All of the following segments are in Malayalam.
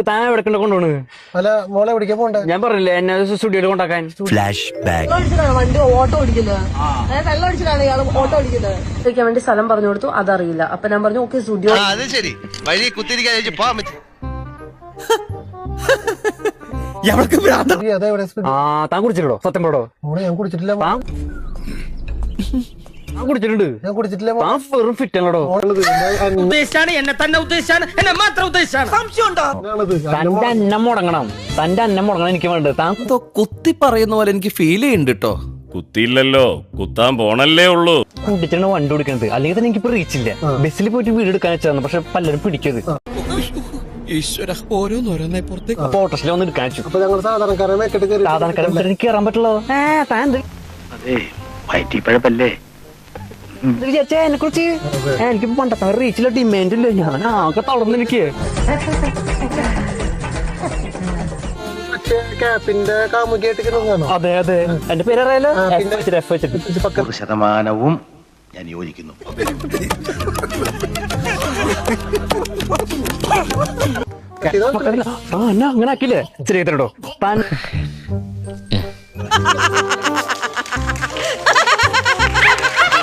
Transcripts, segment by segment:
താൻ എവിടെ കൊണ്ടുപോണ്? അല്ല മോളെ പിടിക്കാൻ പോണ്ടേ? ഞാൻ പറഞ്ഞില്ലേ എന്നെ സ്റ്റുഡിയോയിൽ കൊണ്ടാക്കാൻ. വണ്ടി ഓട്ടോ ഓടിക്കുന്നത് വെള്ളം അടിച്ചിട്ടാണ് ഇയാൾ ഓട്ടോ ഓടിക്കുന്നത്. ചോദിക്കാൻ വേണ്ടി സ്ഥലം പറഞ്ഞു കൊടുത്തു, അതറിയില്ല. അപ്പൊ ഞാൻ പറഞ്ഞു ഓക്കെ സ്റ്റുഡിയോ. താൻ കുടിച്ചിട്ടോ? സത്യം പോടോ. ഞാൻ കുടിച്ചിട്ടില്ല. ഞാൻ കുടിച്ചിട്ടുണ്ട്. ഞാൻ കുടിച്ചിട്ടില്ല. താൻ വെറും ഫിറ്റ് അല്ലടോ. തന്റെ അന്നം മുടങ്ങണം, തന്റെ അന്നം മുടങ്ങണം എനിക്ക് വേണ്ടത്. താൻ കുത്തി പറയുന്ന പോലെ എനിക്ക് ഫീൽ ചെയ്യുന്നുണ്ട് കേട്ടോ. കുത്തിയില്ലല്ലോ, കുത്താൻ പോണല്ലേ ഉള്ളൂ. കുടിച്ചിട്ടാണ് വണ്ടി ഓടിക്കുന്നത്. അല്ലെങ്കിൽ തന്നെ എനിക്കിപ്പോ റീച്ചില്ല. ബസ്സിൽ പോയിട്ട് വീട് എടുക്കാൻ വെച്ചാൽ പക്ഷെ പലരും പിടിക്കത്. അപ്പൊ ഓട്ടോസിൽ വന്ന് എടുക്കാൻ വെച്ചു. അപ്പൊ ഞങ്ങൾ സാധാരണക്കാരൻ എനിക്ക് കയറാൻ പറ്റുള്ളൂ. താൻ വിചാരിച്ചാ എന്നെ കുറിച്ച് എനിക്ക് പണ്ടത്തെ റീച്ചിലെ ഡിമാൻഡ് ഇല്ല. ഞാൻ ആകെ തളർന്ന് എനിക്ക്. അതെ അതെ, എന്റെ പേര് അറിയാലോ. ശതമാനവും ഞാൻ യോജിക്കുന്നു. അങ്ങനെ ആക്കില്ലേ? ശരിയായിട്ടോ താൻ.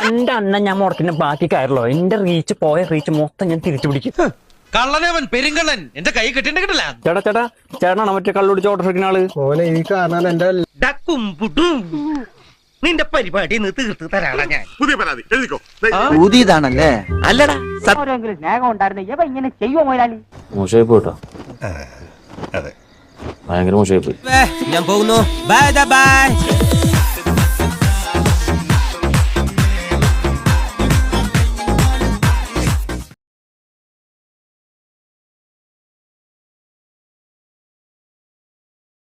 എന്റെ അണ്ണൻ ഞാൻ മുടക്കിന്റെ ബാക്കി കയറല്ലോ. എന്റെ റീച്ച് പോയ റീച്ച് മൊത്തം ഞാൻ തിരിച്ചു പിടിക്കും. കള്ളനവൻ പെരുങ്കള്ളൻ എന്റെ കൈ കെട്ടിട്ട് കിട്ടില്ല. ചേട്ടാ ചേട്ടനാണോ മറ്റേ കള്ളുടിച്ച് ഓട്ടോ എടുക്കുന്ന ആള്? മോനെ ഈ കാരണം എന്റെ നിന്റെ പരിപാടി തീർത്ത് തരാടാ ഞാൻ. പുതിയ പരാതി എഴുതിക്കോ. ഊതിയതാണല്ലേ? അല്ലടാ, സ്നേഹം ഉണ്ടായിരുന്നു ഇങ്ങനെ ചെയ്യുമോ മുതലാളി? മോശമായി പോട്ടോ. അതെ, ഭയങ്കര മോശമായി പോയി. ഞാൻ പോകുന്നു. Bye bye.